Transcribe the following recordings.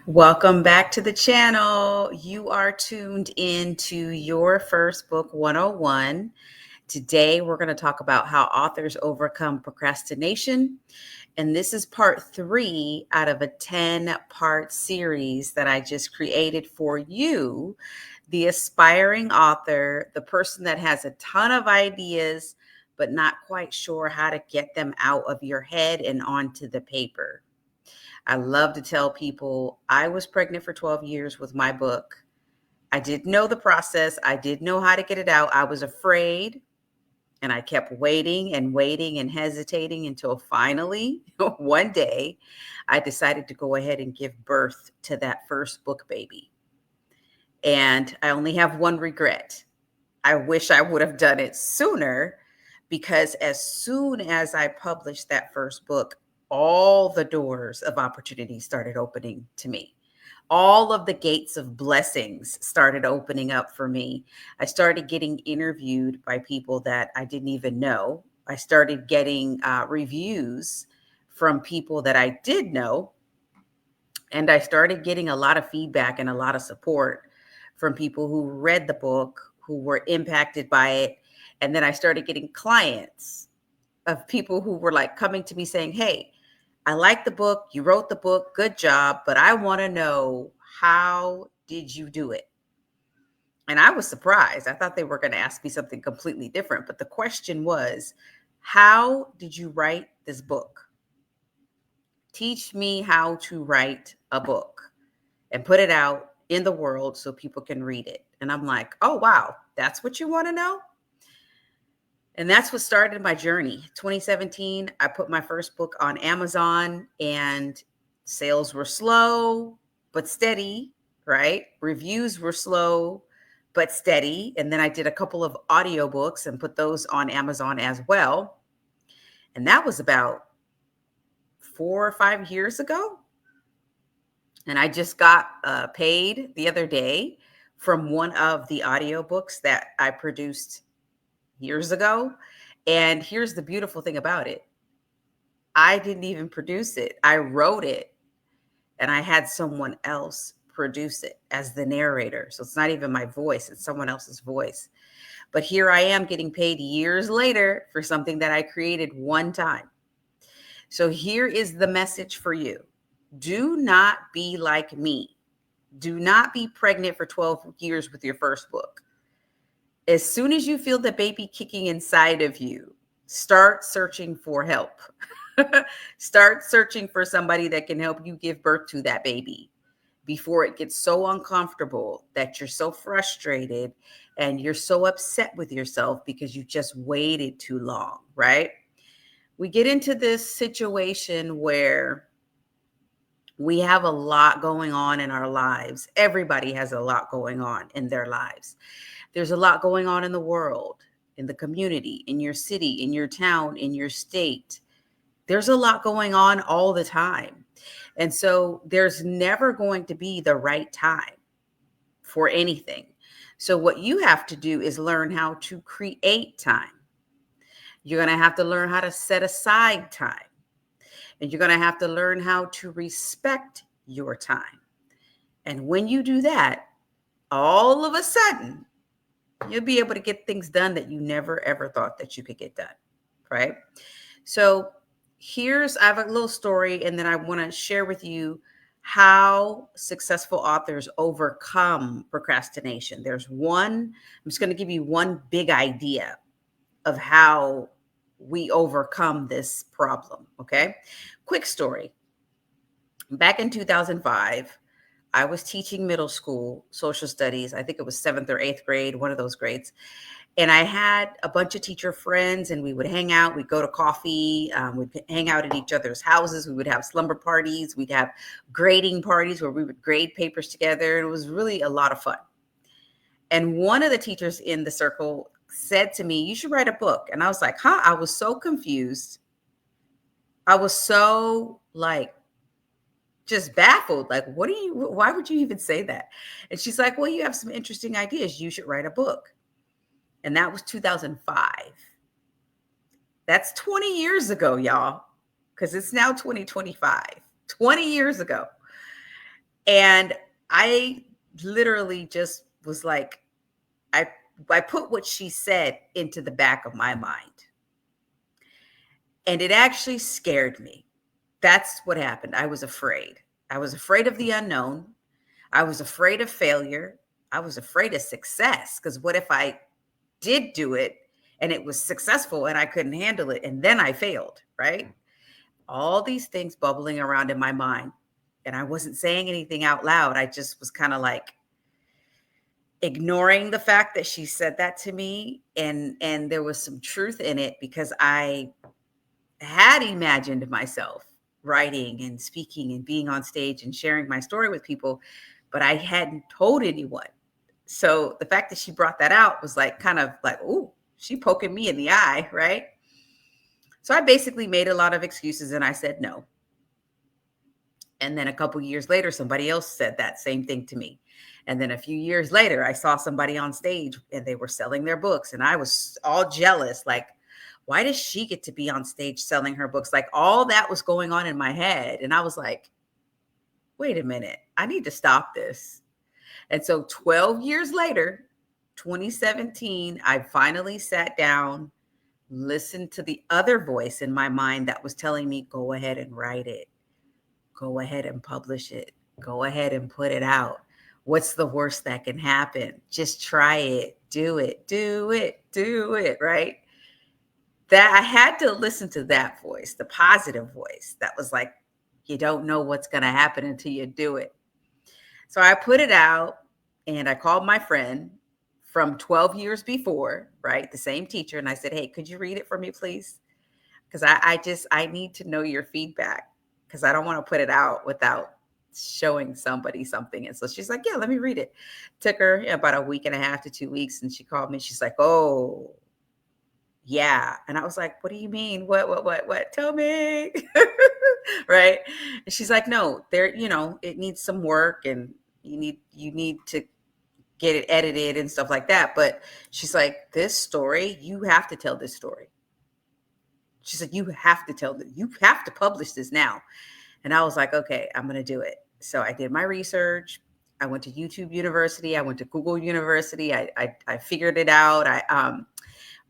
Welcome back to the channel. You are tuned in to Your First Book 101. Today, we're going to talk about how authors overcome procrastination. And this is part 3 out of a 10-part series that I just created for you, the aspiring author, the person that has a ton of ideas, but not quite sure how to get them out of your head and onto the paper. I love to tell people I was pregnant for 12 years with my book. I didn't know the process. I didn't know how to get it out. I was afraid, and I kept waiting and waiting and hesitating until finally one day I decided to go ahead and give birth to that first book baby. And I only have one regret. I wish I would have done it sooner, because as soon as I published that first book, all the doors of opportunity started opening to me. All of the gates of blessings started opening up for me. I started getting interviewed by people that I didn't even know. I started getting reviews from people that I did know. And I started getting a lot of feedback and a lot of support from people who read the book, who were impacted by it. And then I started getting clients of people who were like coming to me saying, "Hey, I like the book. You wrote the book. Good job. But I want to know, how did you do it?" And I was surprised. I thought they were going to ask me something completely different. But the question was, how did you write this book? Teach me how to write a book and put it out in the world so people can read it. And I'm like, oh, wow, that's what you want to know? And that's what started my journey. 2017, I put my first book on Amazon, and sales were slow but steady, right? Reviews were slow but steady. And then I did a couple of audiobooks and put those on Amazon as well. And that was about 4 or 5 years ago. And I just got paid the other day from one of the audiobooks that I produced years ago. And here's the beautiful thing about it. I didn't even produce it. I wrote it, and I had someone else produce it as the narrator. So it's not even my voice, it's someone else's voice. But here I am getting paid years later for something that I created one time. So here is the message for you. Do not be like me. Do not be pregnant for 12 years with your first book. As soon as you feel the baby kicking inside of you, start searching for help. Start searching for somebody that can help you give birth to that baby before it gets so uncomfortable that you're so frustrated and you're so upset with yourself because you just waited too long, right? We get into this situation where we have a lot going on in our lives. Everybody has a lot going on in their lives. There's a lot going on in the world, in the community, in your city, in your town, in your state. There's a lot going on all the time. And so there's never going to be the right time for anything. So what you have to do is learn how to create time. You're going to have to learn how to set aside time. And you're going to have to learn how to respect your time. And when you do that, all of a sudden, you'll be able to get things done that you never, ever thought that you could get done, right? So I have a little story, and then I want to share with you how successful authors overcome procrastination. I'm just going to give you one big idea of how we overcome this problem, okay? Quick story. Back in 2005, I was teaching middle school social studies. I think it was 7th or 8th grade, one of those grades. And I had a bunch of teacher friends, and we would hang out. We'd go to coffee. We'd hang out at each other's houses. We would have slumber parties. We'd have grading parties where we would grade papers together. It was really a lot of fun. And one of the teachers in the circle said to me, "You should write a book." And I was like, huh? I was so confused. I was so just baffled. Like, why would you even say that? And she's like, "Well, you have some interesting ideas. You should write a book." And that was 2005. That's 20 years ago, y'all, because it's now 2025. 20 years ago. And I literally just was like, I I put what she said into the back of my mind. And it actually scared me. That's what happened. I was afraid. I was afraid of the unknown. I was afraid of failure. I was afraid of success, because what if I did do it and it was successful and I couldn't handle it and then I failed, right? All these things bubbling around in my mind. And I wasn't saying anything out loud. I just was kind of like ignoring the fact that she said that to me, and there was some truth in it, because I had imagined myself writing and speaking and being on stage and sharing my story with people, but I hadn't told anyone. So the fact that she brought that out was like kind of like, ooh, she poking me in the eye, right? So I basically made a lot of excuses and I said no. And then a couple years later, somebody else said that same thing to me. And then a few years later, I saw somebody on stage and they were selling their books. And I was all jealous. Like, why does she get to be on stage selling her books? Like, all that was going on in my head. And I was like, wait a minute, I need to stop this. And so 12 years later, 2017, I finally sat down, listened to the other voice in my mind that was telling me, go ahead and write it. Go ahead and publish it. Go ahead and put it out. What's the worst that can happen? Just try it. Do it. Do it. Do it. Right? That I had to listen to that voice, the positive voice that was like, you don't know what's going to happen until you do it. So I put it out and I called my friend from 12 years before, right? The same teacher. And I said, hey, could you read it for me, please? Because I need to know your feedback, because I don't want to put it out without showing somebody something. And so she's like, yeah, let me read it. Took her about a week and a half to 2 weeks. And she called me. She's like, oh, yeah. And I was like, what do you mean? What? Tell me. Right. And she's like, no, it needs some work, and you need to get it edited and stuff like that. But she's like, this story, you have to tell this story. She said, you have to publish this now. And I was like, okay, I'm going to do it. So I did my research. I went to YouTube University. I went to Google University. I figured it out. I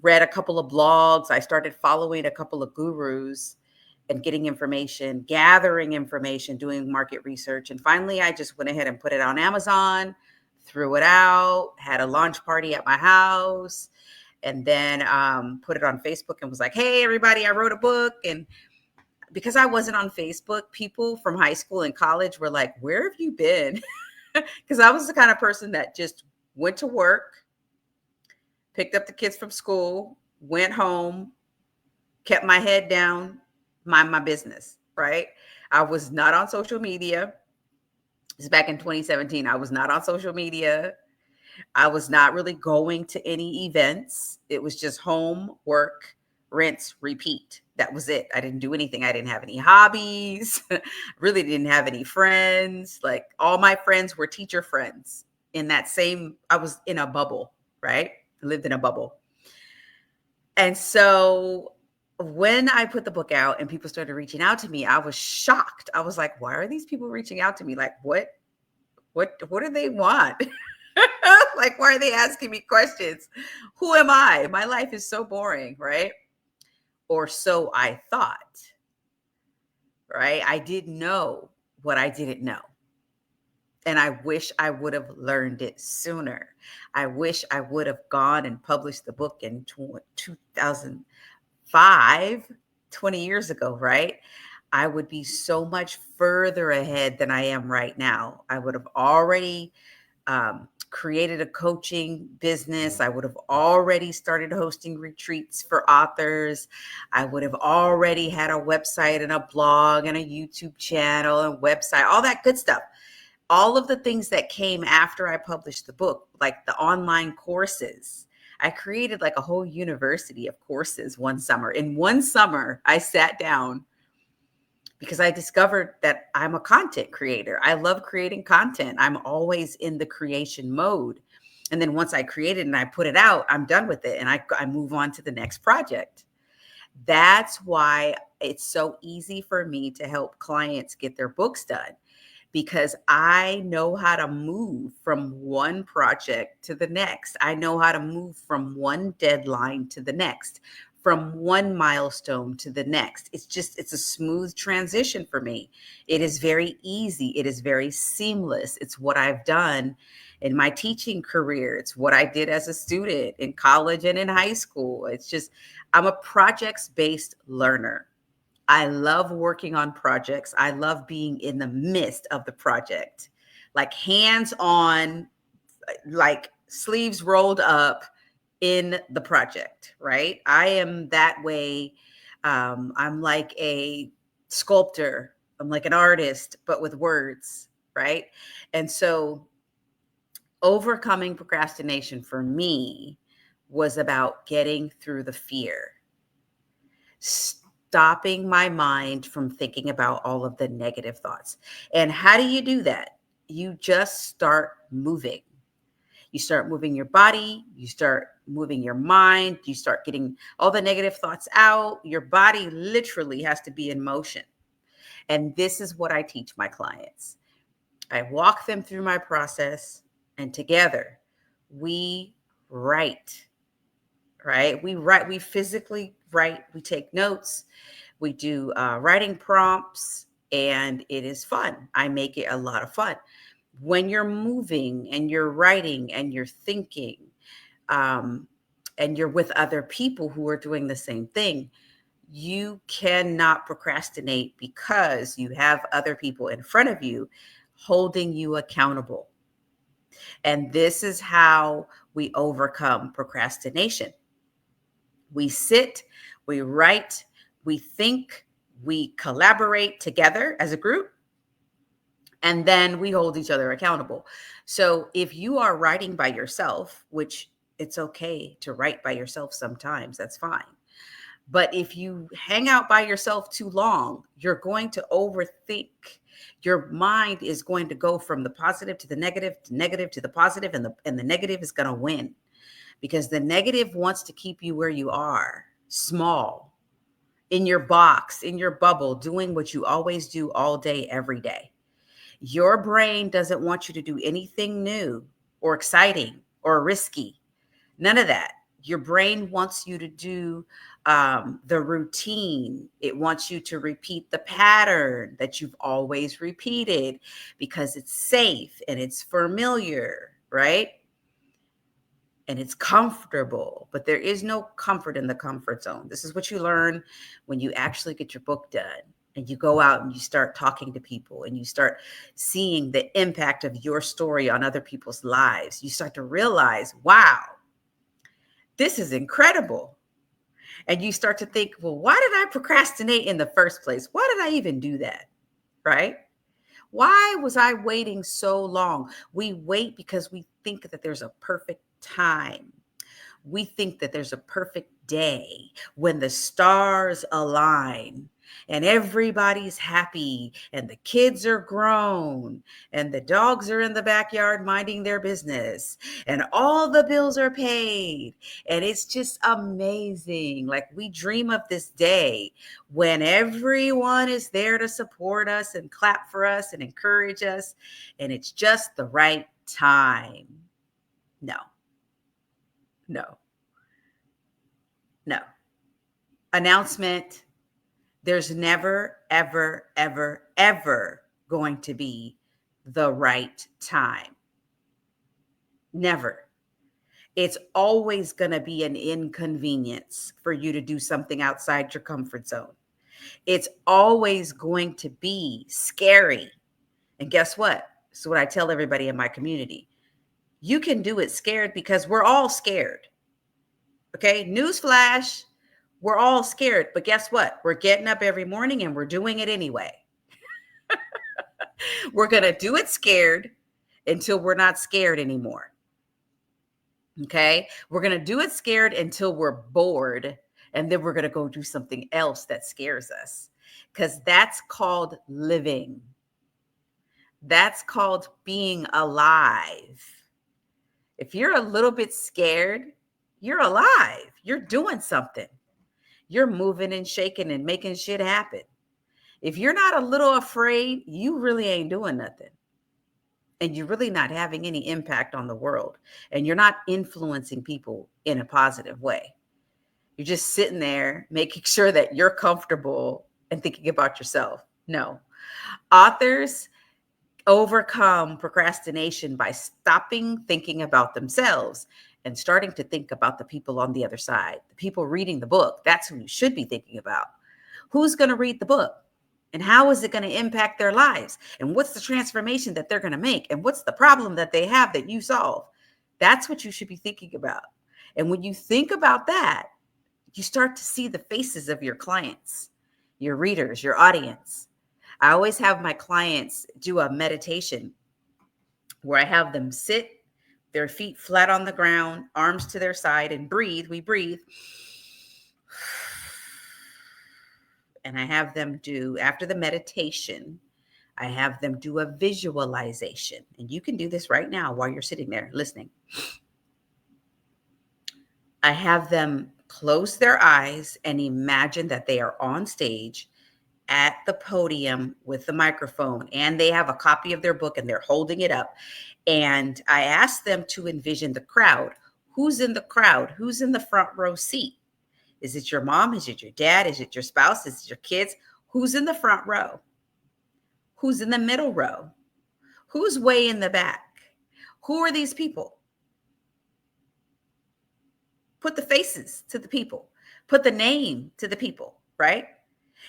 read a couple of blogs. I started following a couple of gurus and getting information, gathering information, doing market research. And finally, I just went ahead and put it on Amazon, threw it out, had a launch party at my house, and then put it on Facebook and was like, hey, everybody, I wrote a book. And because I wasn't on Facebook, people from high school and college were like, where have you been? Because I was the kind of person that just went to work, picked up the kids from school, went home, kept my head down, mind my business, right? I was not on social media. It's back in 2017. I was not on social media. I was not really going to any events. It was just home, work, rinse, repeat. That was it. I didn't do anything. I didn't have any hobbies. Really didn't have any friends. Like, all my friends were teacher friends. I was in a bubble, right? I lived in a bubble. And so when I put the book out and people started reaching out to me, I was shocked. I was like, why are these people reaching out to me? Like, what do they want? Like, why are they asking me questions? Who am I? My life is so boring, right? Or so I thought, right? I didn't know what I didn't know. And I wish I would have learned it sooner. I wish I would have gone and published the book in 2005, 20 years ago, right? I would be so much further ahead than I am right now. I would have already created a coaching business. I would have already started hosting retreats for authors. I would have already had a website and a blog and a YouTube channel and website, all that good stuff. All of the things that came after I published the book, like the online courses. I created like a whole university of courses one summer. In one summer, I sat down because I discovered that I'm a content creator. I love creating content. I'm always in the creation mode. And then once I create it and I put it out, I'm done with it. And I move on to the next project. That's why it's so easy for me to help clients get their books done, because I know how to move from one project to the next. I know how to move from one deadline to the next, from one milestone to the next. It's a smooth transition for me. It is very easy. It is very seamless. It's what I've done in my teaching career. It's what I did as a student in college and in high school. I'm a projects-based learner. I love working on projects. I love being in the midst of the project, like hands on, like sleeves rolled up in the project, right? I am that way. I'm like a sculptor, I'm like an artist, but with words, right? And so overcoming procrastination for me was about getting through the fear, stopping my mind from thinking about all of the negative thoughts. And how do you do that? You just start moving. You start moving your body, you start moving your mind, you start getting all the negative thoughts out. Your body literally has to be in motion. And this is what I teach my clients. I walk them through my process, and together we write, right? We write, we physically write, we take notes, we do writing prompts, and it is fun. I make it a lot of fun. When you're moving and you're writing and you're thinking, um, and you're with other people who are doing the same thing, you cannot procrastinate because you have other people in front of you holding you accountable. And this is how we overcome procrastination. We sit, we write, we think, we collaborate together as a group, and then we hold each other accountable. So if you are writing by yourself, which it's okay to write by yourself sometimes, that's fine. But if you hang out by yourself too long, you're going to overthink. Your mind is going to go from the positive to the negative, to negative to the positive, and the negative is going to win, because the negative wants to keep you where you are, small, in your box, in your bubble, doing what you always do all day, every day. Your brain doesn't want you to do anything new or exciting or risky. None of that. Your brain wants you to do the routine. It wants you to repeat the pattern that you've always repeated because it's safe and it's familiar, right? And it's comfortable, but there is no comfort in the comfort zone. This is what you learn when you actually get your book done and you go out and you start talking to people and you start seeing the impact of your story on other people's lives. You start to realize, wow, this is incredible. And you start to think, well, why did I procrastinate in the first place? Why did I even do that? Right? Why was I waiting so long? We wait because we think that there's a perfect time. We think that there's a perfect day when the stars align and everybody's happy and the kids are grown and the dogs are in the backyard minding their business and all the bills are paid. And it's just amazing. Like, we dream of this day when everyone is there to support us and clap for us and encourage us. And it's just the right time. No, no. No. Announcement. There's never, ever, ever, ever going to be the right time. Never. It's always going to be an inconvenience for you to do something outside your comfort zone. It's always going to be scary. And guess what? This is what I tell everybody in my community. You can do it scared because we're all scared. Okay, newsflash, we're all scared, but guess what? We're getting up every morning and we're doing it anyway. We're going to do it scared until we're not scared anymore. Okay, we're going to do it scared until we're bored, and then we're going to go do something else that scares us, because that's called living. That's called being alive. If you're a little bit scared, you're alive. You're doing something. You're moving and shaking and making shit happen. If you're not a little afraid, you really ain't doing nothing. And you're really not having any impact on the world. And you're not influencing people in a positive way. You're just sitting there making sure that you're comfortable and thinking about yourself. No. Authors overcome procrastination by stopping thinking about themselves and starting to think about the people on the other side, the people reading the book. That's who you should be thinking about. Who's going to read the book? And how is it going to impact their lives? And what's the transformation that they're going to make? And what's the problem that they have that you solve? That's what you should be thinking about. And when you think about that, you start to see the faces of your clients, your readers, your audience. I always have my clients do a meditation where I have them sit, their feet flat on the ground, arms to their side, and breathe. We breathe. And I have them do, after the meditation, I have them do a visualization. And you can do this right now while you're sitting there listening. I have them close their eyes and imagine that they are on stage at the podium with the microphone, and they have a copy of their book and they're holding it up. And I ask them to envision the crowd. Who's in the crowd? Who's in the front row seat? Is it your mom? Is it your dad? Is it your spouse? Is it your kids? Who's in the front row? Who's in the middle row? Who's way in the back? Who are these people? Put the faces to the people. Put the name to the people, right?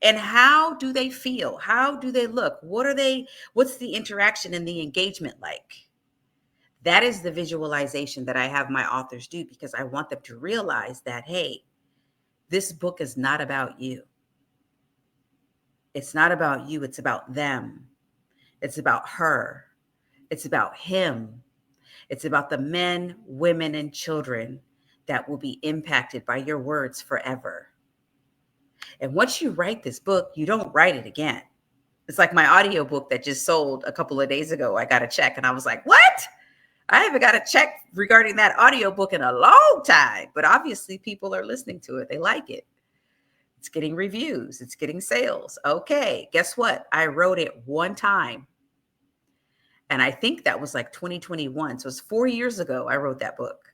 And how do they feel? How do they look? What's the interaction and the engagement like? That is the visualization that I have my authors do, because I want them to realize that, hey, this book is not about you. It's not about you. It's about them. It's about her. It's about him. It's about the men, women, and children that will be impacted by your words forever. And once you write this book, you don't write it again. It's like my audiobook that just sold a couple of days ago. I got a check and I was like, what? I haven't got a check regarding that audiobook in a long time. But obviously people are listening to it. They like it. It's getting reviews. It's getting sales. Okay, guess what? I wrote it one time. And I think that was like 2021. So it's 4 years ago I wrote that book.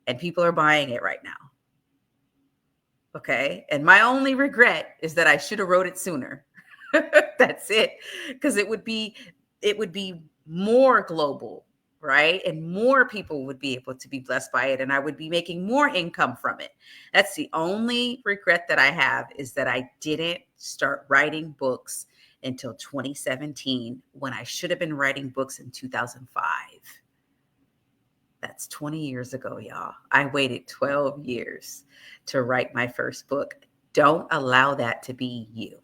And people are buying it right now. Okay. And my only regret is that I should have wrote it sooner. That's it. Because it would be more global, right? And more people would be able to be blessed by it. And I would be making more income from it. That's the only regret that I have, is that I didn't start writing books until 2017, when I should have been writing books in 2005. That's 20 years ago, y'all. I waited 12 years to write my first book. Don't allow that to be you.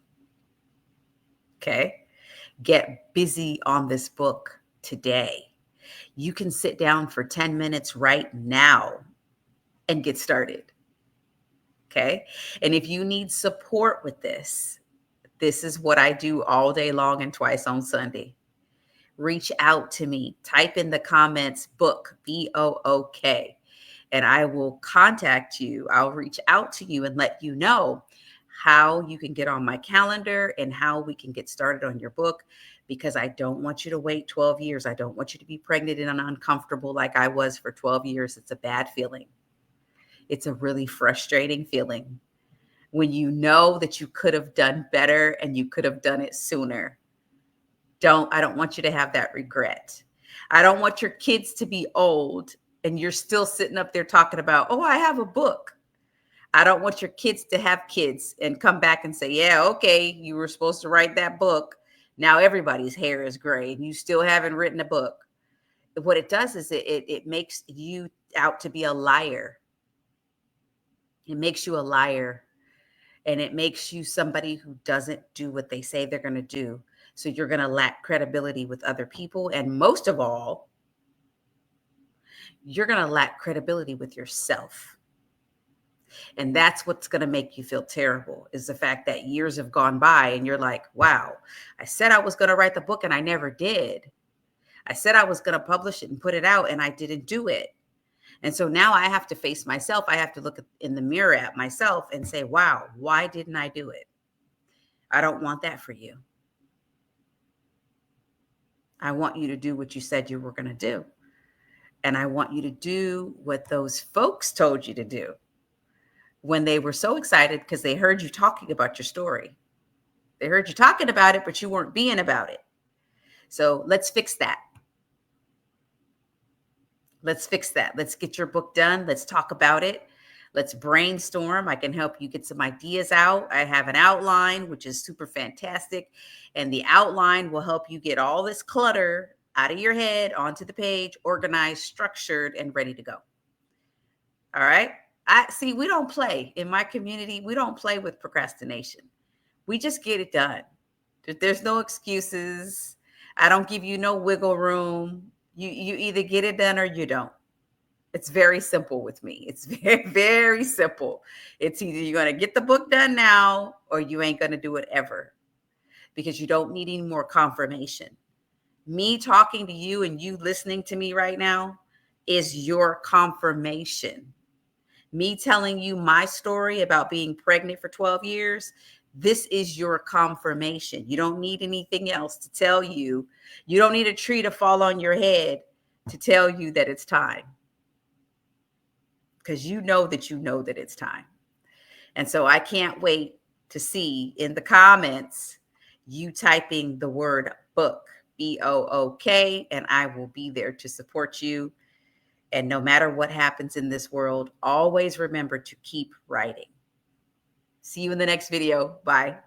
Okay? Get busy on this book today. You can sit down for 10 minutes right now and get started. Okay? And if you need support with this is what I do all day long and twice on Sunday. Reach out to me. Type in the comments book, BOOK, and I will contact you. I'll reach out to you and let you know how you can get on my calendar and how we can get started on your book, because I don't want you to wait 12 years. I don't want you to be pregnant and uncomfortable like I was for 12 years. It's a bad feeling. It's a really frustrating feeling when you know that you could have done better and you could have done it sooner. I don't want you to have that regret. I don't want your kids to be old and you're still sitting up there talking about, oh, I have a book. I don't want your kids to have kids and come back and say, yeah, okay, you were supposed to write that book. Now everybody's hair is gray and you still haven't written a book. What it does is it makes you out to be a liar. It makes you a liar. And it makes you somebody who doesn't do what they say they're going to do. So you're going to lack credibility with other people. And most of all, you're going to lack credibility with yourself. And that's what's going to make you feel terrible, is the fact that years have gone by and you're like, wow, I said I was going to write the book and I never did. I said I was going to publish it and put it out and I didn't do it. And so now I have to face myself. I have to look in the mirror at myself and say, wow, why didn't I do it? I don't want that for you. I want you to do what you said you were going to do. And I want you to do what those folks told you to do when they were so excited because they heard you talking about your story. They heard you talking about it, but you weren't being about it. So let's fix that. Let's fix that. Let's get your book done. Let's talk about it. Let's brainstorm. I can help you get some ideas out. I have an outline, which is super fantastic. And the outline will help you get all this clutter out of your head onto the page, organized, structured, and ready to go. All right. I see, we don't play in my community. We don't play with procrastination. We just get it done. There's no excuses. I don't give you no wiggle room. You either get it done or you don't. It's very simple with me. It's very, very simple. It's either you're going to get the book done now or you ain't going to do it ever, because you don't need any more confirmation. Me talking to you and you listening to me right now is your confirmation. Me telling you my story about being pregnant for 12 years, this is your confirmation. You don't need anything else to tell you. You don't need a tree to fall on your head to tell you that it's time. Because you know that it's time. And so I can't wait to see in the comments you typing the word book, BOOK, and I will be there to support you. And no matter what happens in this world, always remember to keep writing. See you in the next video. Bye.